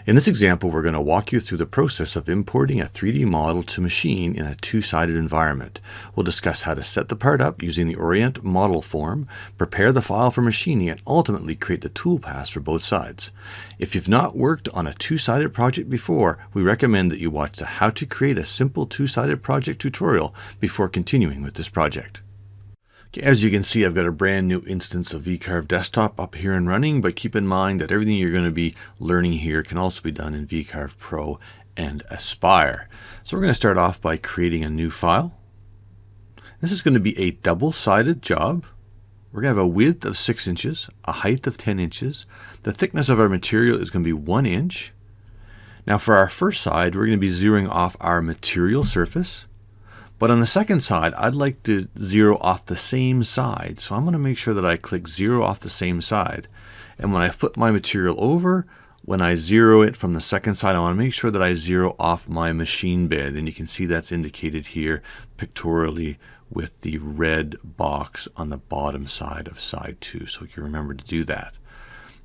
In this example, we're going to walk you through the process of importing a 3D model to machine in a two-sided environment. We'll discuss how to set the part up using the Orient model form, prepare the file for machining, and ultimately create the toolpaths for both sides. If you've not worked on a two-sided project before, we recommend that you watch the How to Create a Simple Two-Sided Project tutorial before continuing with this project. As you can see, I've got a brand new instance of VCarve Desktop up here and running, but keep in mind that everything you're going to be learning here can also be done in VCarve Pro and Aspire. So we're going to start off by creating a new file. This is going to be a double-sided job. We're going to have a width of 6 inches, a height of 10 inches. The thickness of our material is going to be 1 inch. Now for our first side, we're going to be zeroing off our material surface. But on the second side, I'd like to zero off the same side. So I'm going to make sure that I click zero off the same side. And when I flip my material over, when I zero it from the second side, I want to make sure that I zero off my machine bed. And you can see that's indicated here pictorially with the red box on the bottom side of side 2. So you can remember to do that.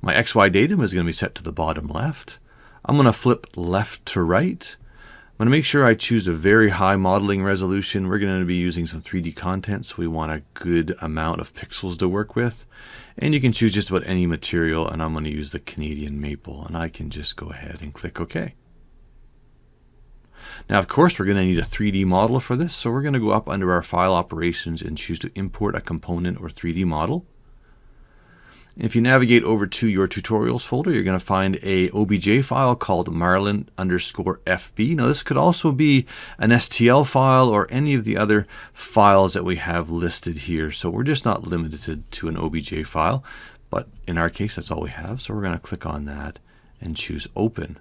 My XY datum is going to be set to the bottom left. I'm going to flip left to right. I'm going to make sure I choose a very high modeling resolution. We're going to be using some 3D content, so we want a good amount of pixels to work with. And you can choose just about any material, and I'm going to use the Canadian maple, and I can just go ahead and click OK. Now, of course, we're going to need a 3D model for this, so we're going to go up under our File Operations and choose to import a component or 3D model. If you navigate over to your tutorials folder, you're going to find a OBJ file called Marlin_FB. Now this could also be an STL file or any of the other files that we have listed here. So we're just not limited to an OBJ file, but in our case that's all we have. So we're going to click on that and choose Open.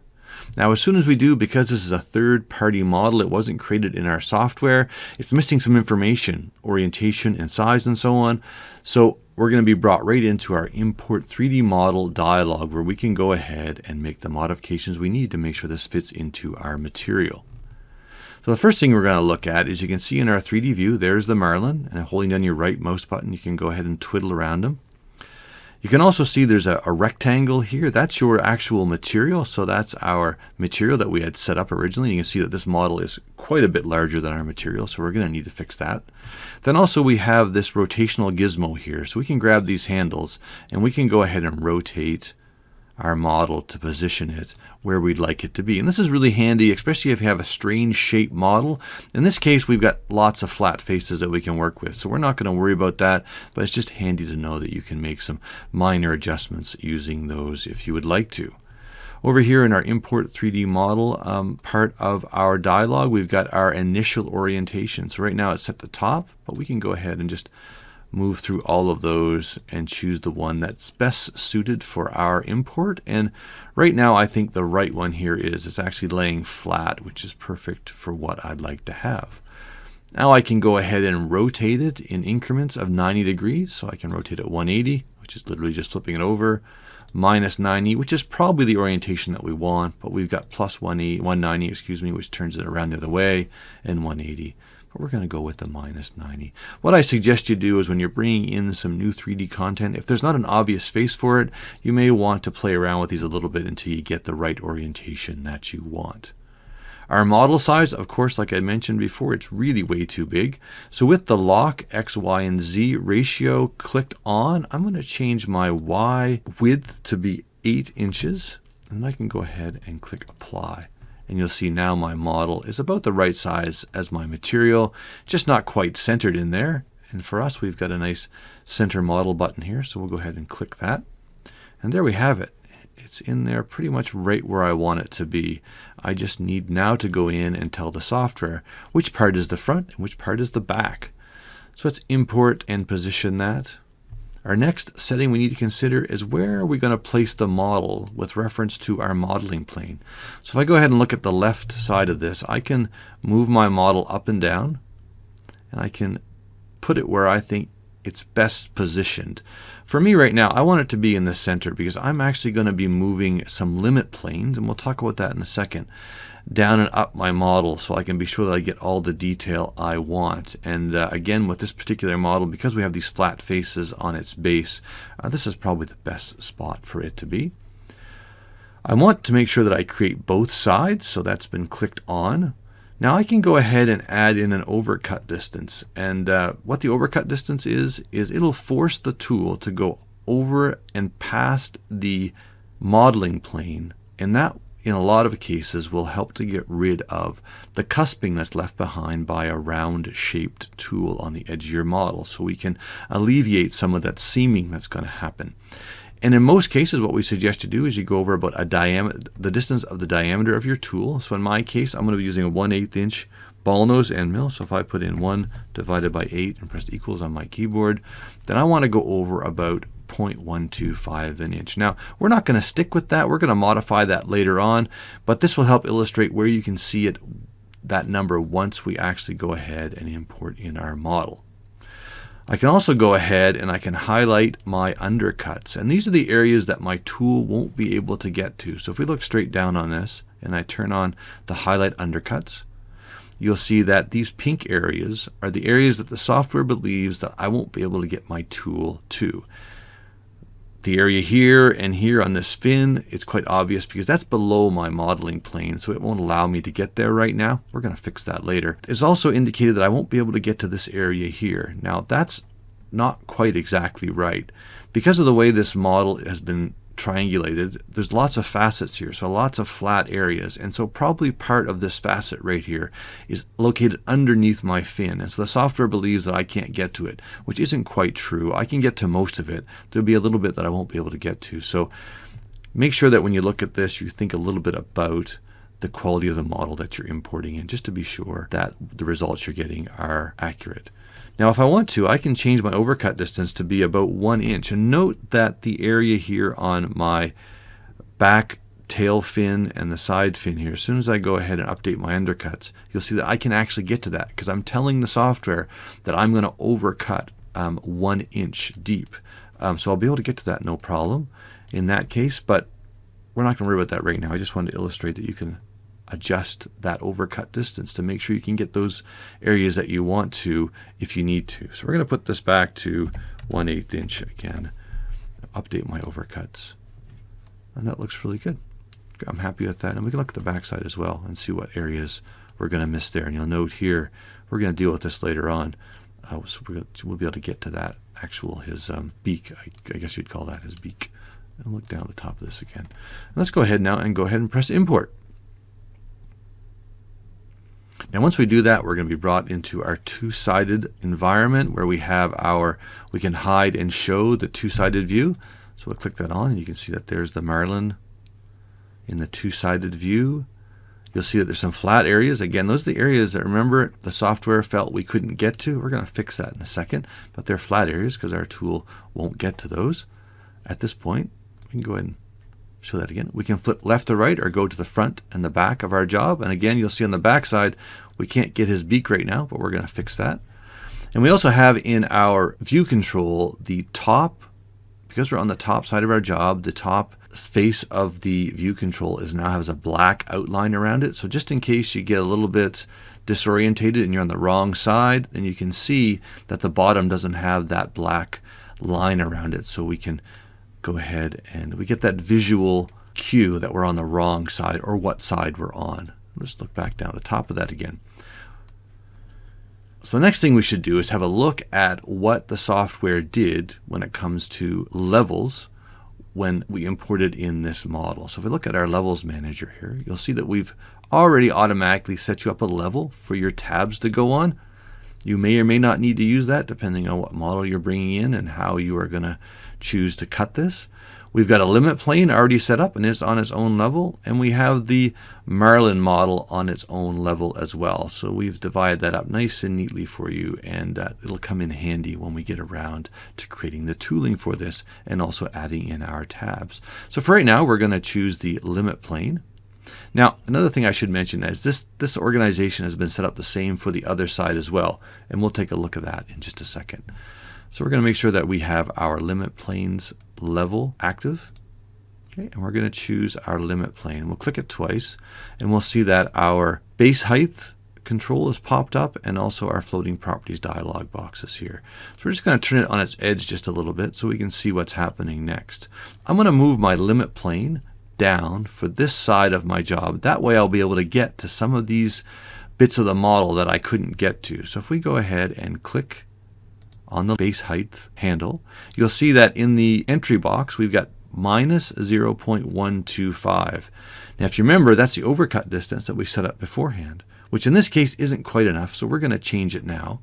Now as soon as we do, because this is a third-party model, it wasn't created in our software, it's missing some information, orientation and size and so on. So we're going to be brought right into our Import 3D Model dialog where we can go ahead and make the modifications we need to make sure this fits into our material. So the first thing we're going to look at is you can see in our 3D view, there's the Marlin, and holding down your right mouse button, you can go ahead and twiddle around them. You can also see there's a rectangle here. That's your actual material. So that's our material that we had set up originally. You can see that this model is quite a bit larger than our material. So we're going to need to fix that. Then also we have this rotational gizmo here. So we can grab these handles and we can go ahead and rotate our model to position it where we'd like it to be. And this is really handy, especially if you have a strange shaped model. In this case, we've got lots of flat faces that we can work with. So we're not going to worry about that, but it's just handy to know that you can make some minor adjustments using those if you would like to. Over here in our Import 3D Model part of our dialog, we've got our initial orientation. So right now it's at the top, but we can go ahead and just move through all of those and choose the one that's best suited for our import. And right now I think the right one here is it's actually laying flat, which is perfect for what I'd like to have. Now I can go ahead and rotate it in increments of 90 degrees. So I can rotate it 180, which is literally just flipping it over, minus 90, which is probably the orientation that we want, but we've got plus 190, excuse me, which turns it around the other way, and 180. But we're going to go with the minus 90. What I suggest you do is when you're bringing in some new 3D content, if there's not an obvious face for it, you may want to play around with these a little bit until you get the right orientation that you want. Our model size, of course, like I mentioned before, it's really way too big. So with the lock X, Y, and Z ratio clicked on, I'm going to change my Y width to be 8 inches. And I can go ahead and click Apply. And you'll see now my model is about the right size as my material, just not quite centered in there. And for us, we've got a nice center model button here. So we'll go ahead and click that. And there we have it. It's in there pretty much right where I want it to be. I just need now to go in and tell the software which part is the front and which part is the back. So let's import and position that. Our next setting we need to consider is where are we going to place the model with reference to our modeling plane. So if I go ahead and look at the left side of this, I can move my model up and down, and I can put it where I think it's best positioned. For me right now, I want it to be in the center because I'm actually going to be moving some limit planes, and we'll talk about that in a second, down and up my model so I can be sure that I get all the detail I want. And again, with this particular model, because we have these flat faces on its base, this is probably the best spot for it to be. I want to make sure that I create both sides, so that's been clicked on. Now I can go ahead and add in an overcut distance, and what the overcut distance is it'll force the tool to go over and past the modeling plane, and that in a lot of cases will help to get rid of the cusping that's left behind by a round shaped tool on the edge of your model, so we can alleviate some of that seaming that's going to happen. And in most cases, what we suggest you do is you go over about the distance of the diameter of your tool. So in my case, I'm going to be using a 1/8 inch ball nose end mill. So if I put in 1 divided by 8 and press equals on my keyboard, then I want to go over about 0.125 of an inch. Now, we're not going to stick with that. We're going to modify that later on, but this will help illustrate where you can see it, that number, once we actually go ahead and import in our model. I can also go ahead and I can highlight my undercuts, and these are the areas that my tool won't be able to get to. So if we look straight down on this and I turn on the highlight undercuts, you'll see that these pink areas are the areas that the software believes that I won't be able to get my tool to. The area here and here on this fin, it's quite obvious because that's below my modeling plane, so it won't allow me to get there right now. We're going to fix that later. It's also indicated that I won't be able to get to this area here. Now that's not quite exactly right. Because of the way this model has been triangulated, there's lots of facets here, so lots of flat areas, and so probably part of this facet right here is located underneath my fin, and so the software believes that I can't get to it, which isn't quite true. I can get to most of it. There'll be a little bit that I won't be able to get to, so make sure that when you look at this you think a little bit about the quality of the model that you're importing in, just to be sure that the results you're getting are accurate. Now if I want to, I can change my overcut distance to be about 1 inch, and note that the area here on my back tail fin and the side fin here, as soon as I go ahead and update my undercuts, you'll see that I can actually get to that because I'm telling the software that I'm going to overcut 1 inch deep. So I'll be able to get to that no problem in that case, but we're not going to worry about that right now. I just wanted to illustrate that you can adjust that overcut distance to make sure you can get those areas that you want to if you need to. So we're going to put this back to 1/8 inch again, update my overcuts, and that looks really good. I'm happy with that, and we can look at the back side as well and see what areas we're going to miss there. And you'll note here, we're going to deal with this later on, so we'll be able to get to that actual, his beak, I guess you'd call that his beak. And look down at the top of this again. And let's go ahead now and go ahead and press import. Now once we do that, we're going to be brought into our two-sided environment where we can hide and show the two-sided view. So we'll click that on and you can see that there's the Marlin in the two-sided view. You'll see that there's some flat areas. Again, those are the areas that, remember, the software felt we couldn't get to. We're going to fix that in a second, but they're flat areas because our tool won't get to those. At this point, we can go ahead and show that again. We can flip left to right or go to the front and the back of our job. And again, you'll see on the back side, we can't get his beak right now, but we're going to fix that. And we also have in our view control the top, because we're on the top side of our job, the top face of the view control now has a black outline around it. So just in case you get a little bit disorientated and you're on the wrong side, then you can see that the bottom doesn't have that black line around it. So we can go ahead and we get that visual cue that we're on the wrong side or what side we're on. Let's look back down at the top of that again. So the next thing we should do is have a look at what the software did when it comes to levels when we imported in this model. So if we look at our levels manager here, you'll see that we've already automatically set you up a level for your tabs to go on. You may or may not need to use that depending on what model you're bringing in and how you are going to choose to cut this. We've got a limit plane already set up and it's on its own level, and we have the Marlin model on its own level as well. So we've divided that up nice and neatly for you, and it'll come in handy when we get around to creating the tooling for this and also adding in our tabs. So for right now, we're going to choose the limit plane. Now, another thing I should mention is this organization has been set up the same for the other side as well, and we'll take a look at that in just a second. So we're going to make sure that we have our limit planes level active. Okay, and we're going to choose our limit plane. We'll click it twice, and we'll see that our base height control is popped up, and also our floating properties dialog box is here. So we're just going to turn it on its edge just a little bit so we can see what's happening next. I'm going to move my limit plane down for this side of my job. That way I'll be able to get to some of these bits of the model that I couldn't get to. So if we go ahead and click on the base height handle, you'll see that in the entry box we've got minus 0.125. Now if you remember, that's the overcut distance that we set up beforehand, which in this case isn't quite enough, so we're going to change it now.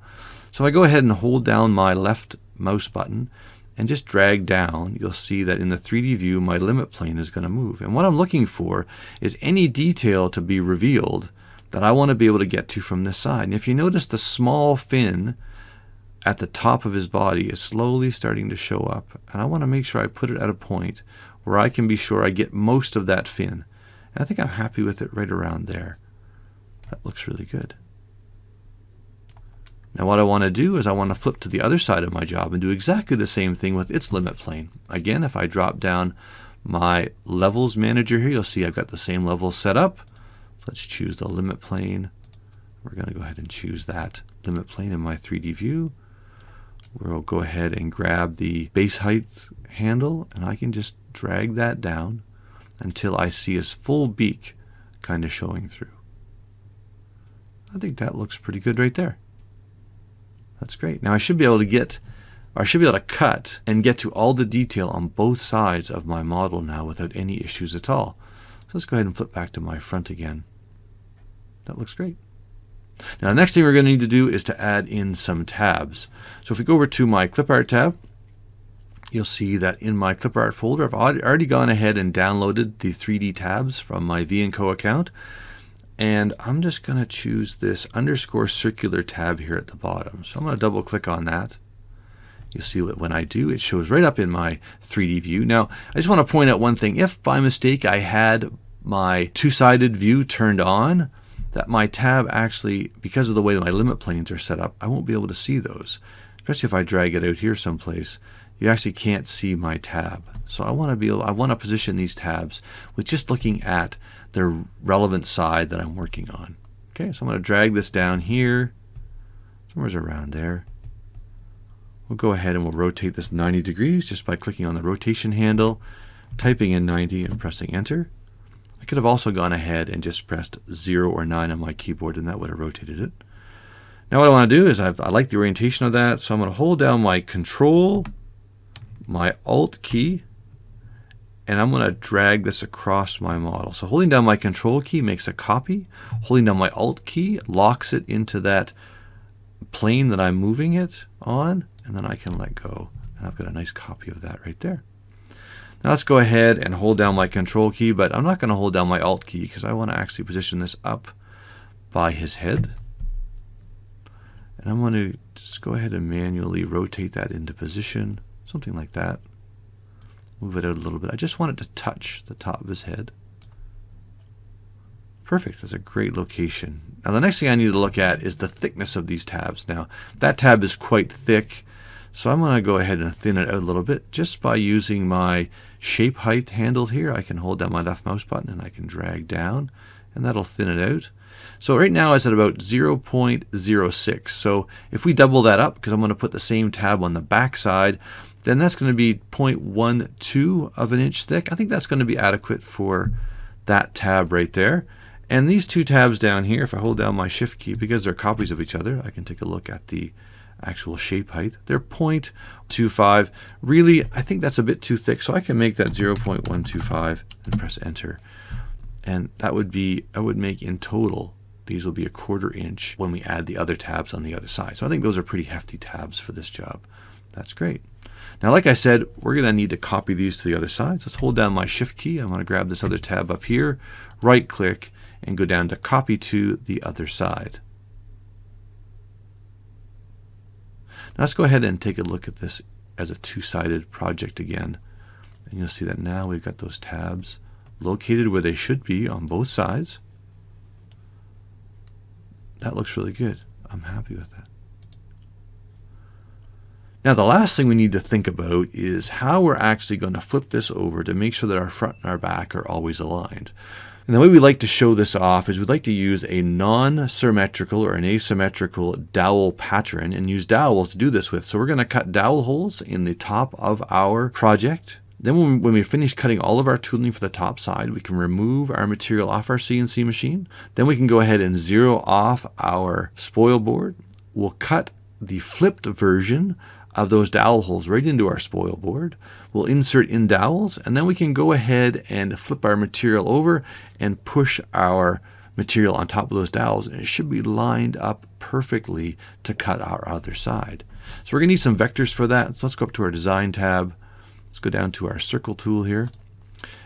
So if I go ahead and hold down my left mouse button and just drag down, you'll see that in the 3D view my limit plane is going to move. And what I'm looking for is any detail to be revealed that I want to be able to get to from this side. And if you notice, the small fin at the top of his body is slowly starting to show up, and I want to make sure I put it at a point where I can be sure I get most of that fin. And I think I'm happy with it right around there. That looks really good. Now what I want to do is I want to flip to the other side of my job and do exactly the same thing with its limit plane. Again, if I drop down my levels manager here, you'll see I've got the same level set up. So let's choose the limit plane. We're going to go ahead and choose that limit plane in my 3D view. We'll go ahead and grab the base height handle, and I can just drag that down until I see his full beak kind of showing through. I think that looks pretty good right there. That's great. Now I should be able to cut and get to all the detail on both sides of my model now without any issues at all. So let's go ahead and flip back to my front again. That looks great. Now the next thing we're going to need to do is to add in some tabs. So if we go over to my clip art tab, you'll see that in my clip art folder I've already gone ahead and downloaded the 3D tabs from my V&Co account. And I'm just going to choose this underscore circular tab here at the bottom. So I'm going to double click on that. You'll see that when I do, it shows right up in my 3D view. Now, I just want to point out one thing. If by mistake I had my two-sided view turned on, that my tab actually, because of the way my limit planes are set up, I won't be able to see those. Especially if I drag it out here someplace, you actually can't see my tab. So I want to position these tabs with just looking at the relevant side that I'm working on. Okay, so I'm going to drag this down here, somewhere around there. We'll go ahead and we'll rotate this 90 degrees just by clicking on the rotation handle, typing in 90 and pressing enter. I could have also gone ahead and just pressed 0 or 9 on my keyboard, and that would have rotated it. Now what I want to do is I like the orientation of that, so I'm going to hold down my Control, my Alt key, and I'm going to drag this across my model. So holding down my Control key makes a copy. Holding down my Alt key locks it into that plane that I'm moving it on, and then I can let go. And I've got a nice copy of that right there. Now let's go ahead and hold down my Control key, but I'm not going to hold down my Alt key because I want to actually position this up by his head. And I'm going to just go ahead and manually rotate that into position, something like that. Move it out a little bit. I just want it to touch the top of his head. Perfect. That's a great location. Now the next thing I need to look at is the thickness of these tabs. Now that tab is quite thick, so I'm going to go ahead and thin it out a little bit just by using my shape height handle here. I can hold down my left mouse button and I can drag down, and that'll thin it out. So right now it's at about 0.06. So if we double that up, because I'm going to put the same tab on the back side, then that's going to be 0.12 of an inch thick. I think that's going to be adequate for that tab right there. And these two tabs down here, if I hold down my Shift key, because they're copies of each other, I can take a look at the actual shape height. They're 0.25. Really, I think that's a bit too thick, so I can make that 0.125 and press enter. And that would be, I would make in total, these will be 1/4 inch when we add the other tabs on the other side. So I think those are pretty hefty tabs for this job. That's great. Now, like I said, we're going to need to copy these to the other side. So let's hold down my Shift key. I'm going to grab this other tab up here, right click, and go down to copy to the other side. Now let's go ahead and take a look at this as a two-sided project again. And you'll see that now we've got those tabs located where they should be on both sides. That looks really good. I'm happy with that. Now the last thing we need to think about is how we're actually going to flip this over to make sure that our front and our back are always aligned. And the way we like to show this off is we'd like to use a non-symmetrical or an asymmetrical dowel pattern and use dowels to do this with. So we're going to cut dowel holes in the top of our project Then when we finish cutting all of our tooling for the top side, we can remove our material off our CNC machine. Then we can go ahead and zero off our spoil board. We'll cut the flipped version of those dowel holes right into our spoil board. We'll insert in dowels, and then we can go ahead and flip our material over and push our material on top of those dowels, and it should be lined up perfectly to cut our other side. So we're going to need some vectors for that. So let's go up to our design tab. Let's go down to our circle tool here.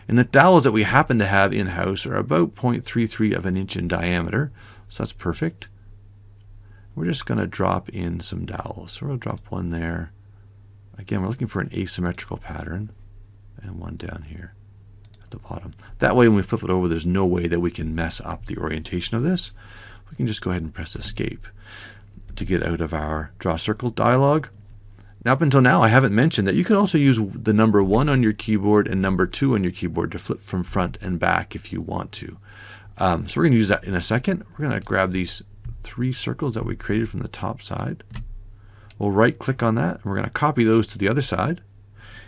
And the dowels that we happen to have in-house are about 0.33 of an inch in diameter. So that's perfect. We're just going to drop in some dowels. So we'll drop one there. Again, we're looking for an asymmetrical pattern. And one down here at the bottom. That way when we flip it over, there's no way that we can mess up the orientation of this. We can just go ahead and press escape to get out of our draw circle dialog. Now, up until now, I haven't mentioned that you can also use the number 1 on your keyboard and number 2 on your keyboard to flip from front and back if you want to. So we're going to use that in a second. We're going to grab these 3 circles that we created from the top side. We'll right click on that, and we're going to copy those to the other side.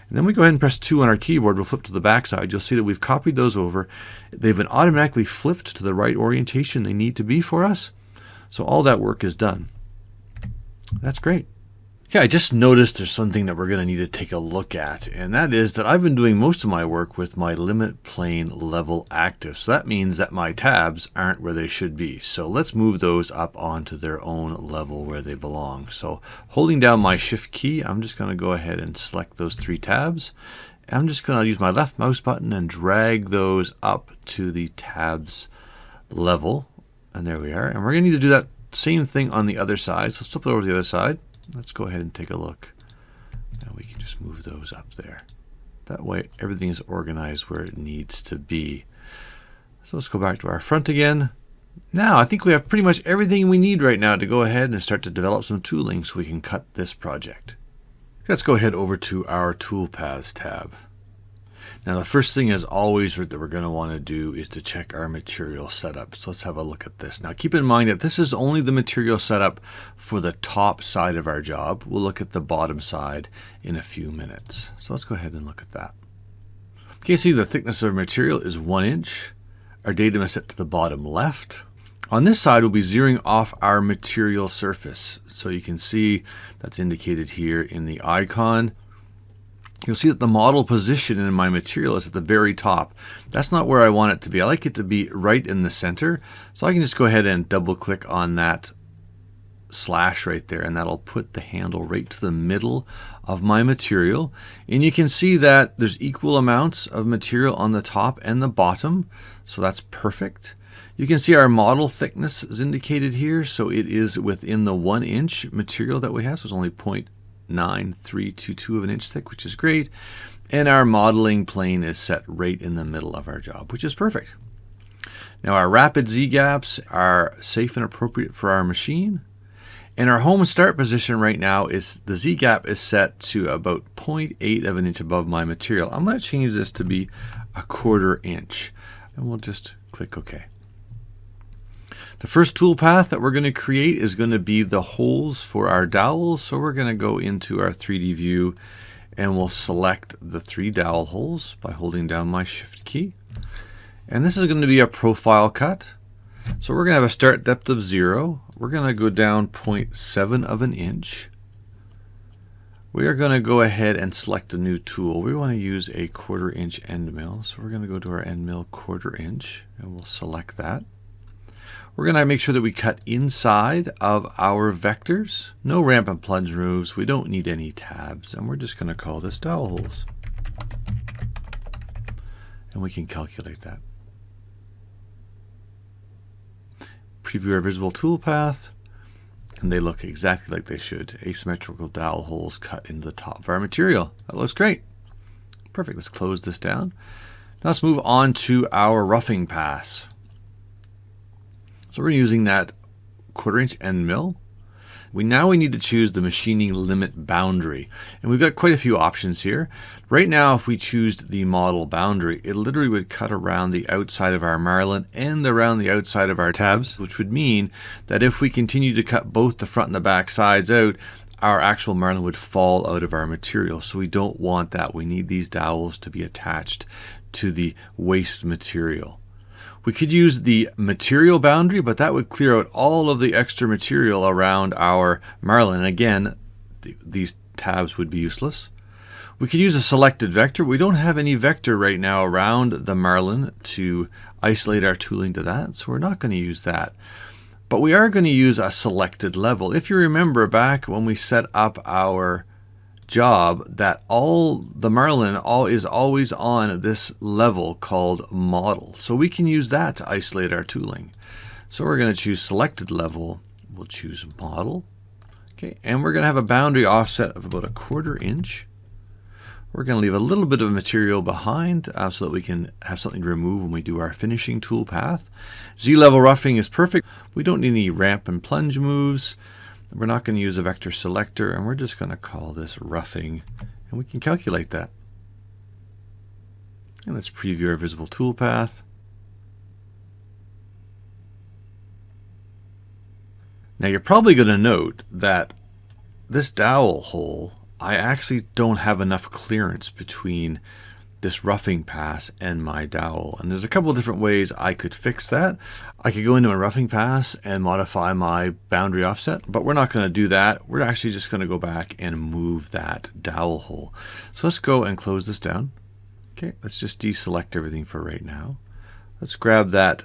And then we go ahead and press 2 on our keyboard. We'll flip to the back side. You'll see that we've copied those over. They've been automatically flipped to the right orientation they need to be for us. So all that work is done. That's great. Yeah, I just noticed there's something that we're going to need to take a look at, and that is that I've been doing most of my work with my limit plane level active. So that means that my tabs aren't where they should be. So let's move those up onto their own level where they belong. So holding down my shift key, I'm just going to go ahead and select those 3 tabs. I'm just going to use my left mouse button and drag those up to the tabs level. And there we are. And we're going to need to do that same thing on the other side. So let's flip it over to the other side. Let's go ahead and take a look. And we can just move those up there. That way everything is organized where it needs to be. So let's go back to our front again. Now I think we have pretty much everything we need right now to go ahead and start to develop some tooling so we can cut this project. Let's go ahead over to our Toolpaths tab. Now the first thing as always that we're going to want to do is to check our material setup. So let's have a look at this. Now keep in mind that this is only the material setup for the top side of our job. We'll look at the bottom side in a few minutes. So let's go ahead and look at that. Okay, see the thickness of our material is 1 inch. Our datum is set to the bottom left. On this side we'll be zeroing off our material surface. So you can see that's indicated here in the icon. You'll see that the model position in my material is at the very top. That's not where I want it to be. I like it to be right in the center. So I can just go ahead and double click on that slash right there, and that'll put the handle right to the middle of my material. And you can see that there's equal amounts of material on the top and the bottom. So that's perfect. You can see our model thickness is indicated here. So it is within the 1 inch material that we have. So it's only 0.9322 of an inch thick, which is great. And our modeling plane is set right in the middle of our job, which is perfect. Now our rapid Z-gaps are safe and appropriate for our machine. And our home start position right now is the Z-gap is set to about 0.8 of an inch above my material. I'm going to change this to be 1/4 inch. And we'll just click OK. The first toolpath that we're going to create is going to be the holes for our dowels. So we're going to go into our 3D view and we'll select the 3 dowel holes by holding down my shift key. And this is going to be a profile cut. So we're going to have a start depth of 0. We're going to go down 0.7 of an inch. We are going to go ahead and select a new tool. We want to use a 1/4 inch end mill. So we're going to go to our end mill 1/4 inch and we'll select that. We're going to make sure that we cut inside of our vectors. No ramp and plunge moves. We don't need any tabs. And we're just going to call this dowel holes. And we can calculate that. Preview our visible toolpath. And they look exactly like they should. Asymmetrical dowel holes cut into the top of our material. That looks great. Perfect. Let's close this down. Now let's move on to our roughing pass. So we're using that 1/4 inch end mill. We need to choose the machining limit boundary. And we've got quite a few options here. Right now, if we choose the model boundary, it literally would cut around the outside of our Marlin and around the outside of our tabs, which would mean that if we continue to cut both the front and the back sides out, our actual Marlin would fall out of our material. So we don't want that. We need these dowels to be attached to the waste material. We could use the material boundary, but that would clear out all of the extra material around our Marlin. And again, these tabs would be useless. We could use a selected vector. We don't have any vector right now around the Marlin to isolate our tooling to that, so we're not going to use that. But we are going to use a selected level. If you remember back when we set up our job, that all the Marlin is always on this level called model. So we can use that to isolate our tooling. So we're going to choose selected level. We'll choose model. Okay, and we're going to have a boundary offset of about 1/4 inch. We're going to leave a little bit of material behind so that we can have something to remove when we do our finishing tool path. Z-level roughing is perfect. We don't need any ramp and plunge moves. We're not going to use a vector selector, and we're just going to call this roughing, and we can calculate that. And let's preview our visible tool path. Now you're probably going to note that this dowel hole, I actually don't have enough clearance between this roughing pass and my dowel. And there's a couple of different ways I could fix that. I could go into my roughing pass and modify my boundary offset, but we're not going to do that. We're actually just going to go back and move that dowel hole. So let's go and close this down. Okay, let's just deselect everything for right now. Let's grab that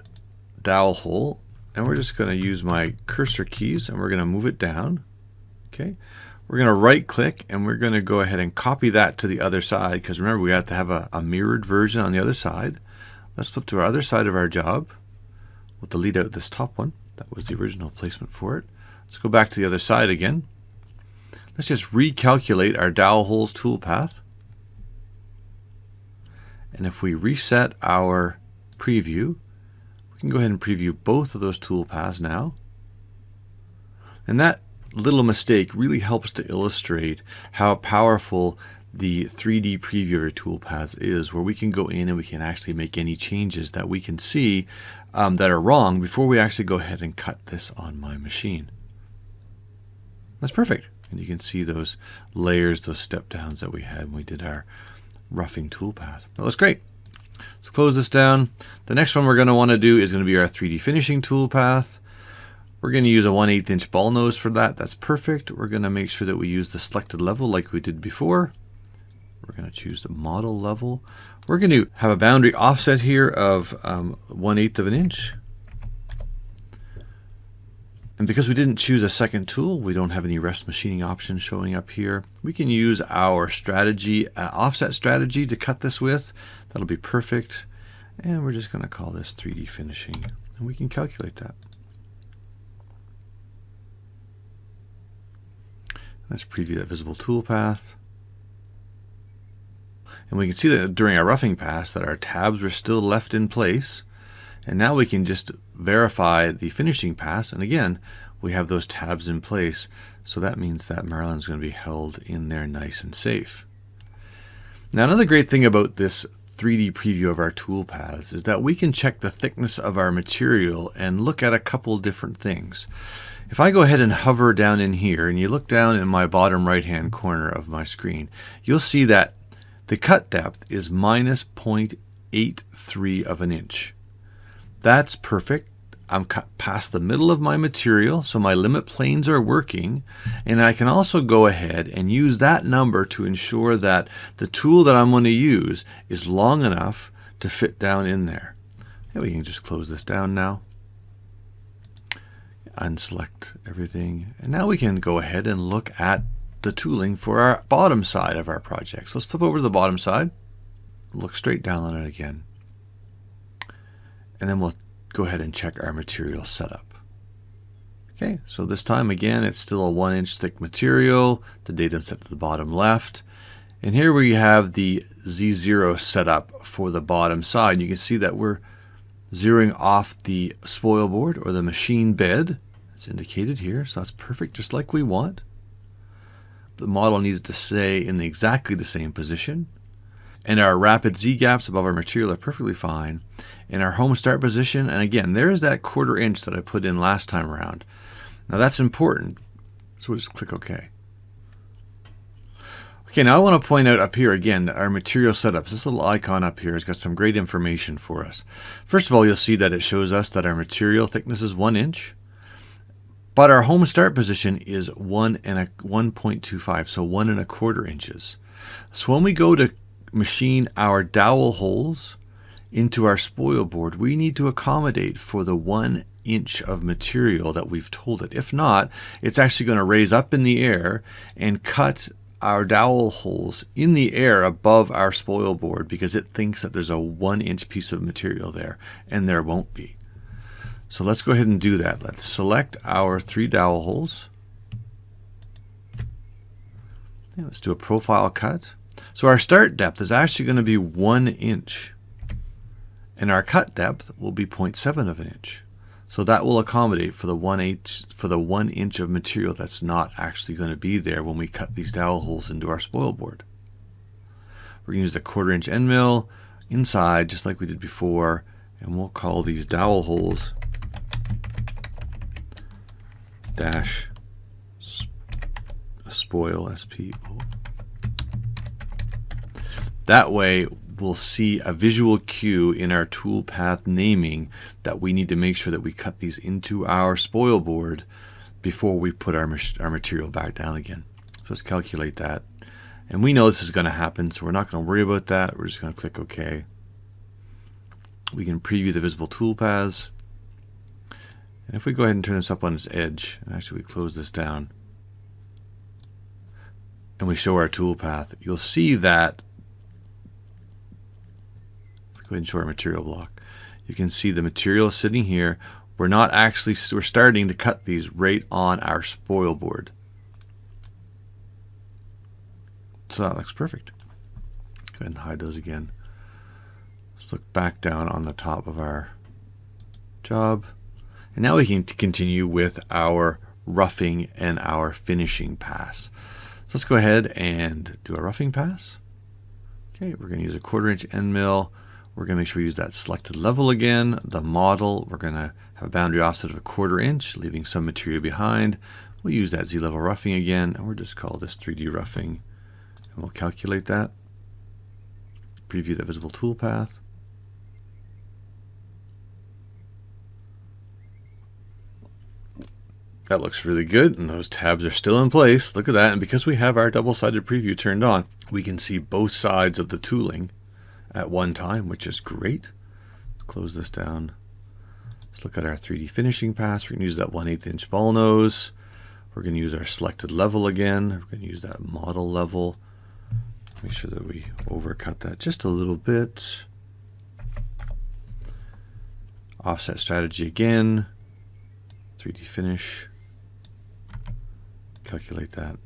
dowel hole, and we're just going to use my cursor keys, and we're going to move it down. Okay. We're going to right click, and we're going to go ahead and copy that to the other side, because remember, we have to have a mirrored version on the other side. Let's flip to our other side of our job. We'll delete out this top one. That was the original placement for it. Let's go back to the other side again. Let's just recalculate our dowel holes toolpath. And if we reset our preview, we can go ahead and preview both of those toolpaths now. And that little mistake really helps to illustrate how powerful the 3D preview of your toolpaths is, where we can go in and we can actually make any changes that we can see that are wrong before we actually go ahead and cut this on my machine. That's perfect. And you can see those layers, those step downs that we had when we did our roughing toolpath. That looks great. Let's close this down. The next one we're going to want to do is going to be our 3D finishing toolpath. We're going to use a 1/8 inch ball nose for that. That's perfect. We're going to make sure that we use the selected level like we did before. We're going to choose the model level. We're going to have a boundary offset here of 1/8 of an inch. And because we didn't choose a second tool, we don't have any rest machining options showing up here. We can use our strategy, offset strategy to cut this with. That'll be perfect. And we're just going to call this 3D finishing, and we can calculate that. Let's preview that visible toolpath. And we can see that during our roughing pass that our tabs were still left in place. And now we can just verify the finishing pass. And again, we have those tabs in place. So that means that Marlin's going to be held in there nice and safe. Now another great thing about this 3D preview of our toolpaths is that we can check the thickness of our material and look at a couple different things. If I go ahead and hover down in here and you look down in my bottom right hand corner of my screen, you'll see that the cut depth is minus 0.83 of an inch. That's perfect. I'm cut past the middle of my material, so my limit planes are working, and I can also go ahead and use that number to ensure that the tool that I'm going to use is long enough to fit down in there. And we can just close this down now. Unselect everything, and now we can go ahead and look at the tooling for our bottom side of our project. So let's flip over to the bottom side, look straight down on it again, and then we'll go ahead and check our material setup. Okay, so this time again it's still a 1 inch thick material, the datum set to the bottom left, and here we have the Z0 setup for the bottom side. You can see that we're zeroing off the spoil board or the machine bed. It's indicated here, so that's perfect, just like we want. The model needs to stay in exactly the same position. And our rapid Z gaps above our material are perfectly fine. In our home start position, and again, there's that 1/4 inch that I put in last time around. Now that's important, so we'll just click OK. Okay, now I want to point out up here again that our material setups, this little icon up here has got some great information for us. First of all, you'll see that it shows us that our material thickness is 1 inch, but our home start position is 1.25, so 1 1/4 inches. So when we go to machine our dowel holes into our spoil board, we need to accommodate for the 1 inch of material that we've told it. If not, it's actually going to raise up in the air and cut our dowel holes in the air above our spoil board because it thinks that there's a 1 inch piece of material there, and there won't be. So let's go ahead and do that. Let's select our 3 dowel holes. And let's do a profile cut. So our start depth is actually going to be 1 inch, and our cut depth will be 0.7 of an inch. So that will accommodate for the 1 inch of material that's not actually going to be there when we cut these dowel holes into our spoil board. We're going to use the 1/4 inch end mill inside, just like we did before, and we'll call these dowel holes dash spoil, S-P-O. That way, we'll see a visual cue in our toolpath naming that we need to make sure that we cut these into our spoil board before we put our material back down again. So let's calculate that. And we know this is going to happen, so we're not going to worry about that. We're just going to click OK. We can preview the visible toolpaths. And if we go ahead and turn this up on its edge, and actually we close this down, and we show our toolpath, you'll see that go ahead and show our material block. You can see the material is sitting here. We're starting to cut these right on our spoil board. So that looks perfect. Go ahead and hide those again. Let's look back down on the top of our job. And now we can continue with our roughing and our finishing pass. So let's go ahead and do a roughing pass. Okay, we're going to use a 1/4 inch end mill. We're going to make sure we use that selected level again. The model, we're going to have a boundary offset of a 1/4 inch, leaving some material behind. We'll use that Z-level roughing again, and we'll just call this 3D roughing. And we'll calculate that. Preview the visible toolpath. That looks really good, and those tabs are still in place. Look at that, and because we have our double-sided preview turned on, we can see both sides of the tooling at one time, which is great. Close this down. Let's look at our 3D finishing pass. We're going to use that 1/8 inch ball nose. We're going to use our selected level again. We're going to use that model level. Make sure that we overcut that just a little bit. Offset strategy again. 3D finish. Calculate that.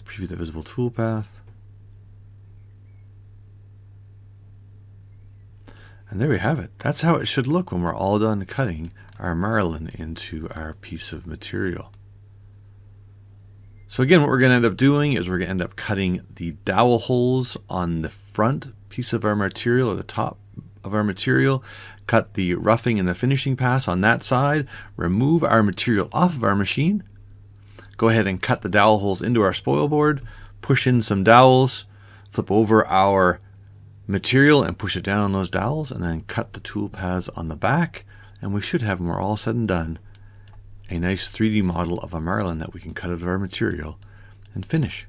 Preview the visible toolpath. And there we have it. That's how it should look when we're all done cutting our Marlin into our piece of material. So again, what we're going to end up doing is we're going to end up cutting the dowel holes on the front piece of our material, or the top of our material, cut the roughing and the finishing pass on that side, remove our material off of our machine, go ahead and cut the dowel holes into our spoil board, push in some dowels, flip over our material and push it down on those dowels, and then cut the tool paths on the back, and we should have, when we're all said and done, a nice 3D model of a Marlin that we can cut out of our material and finish.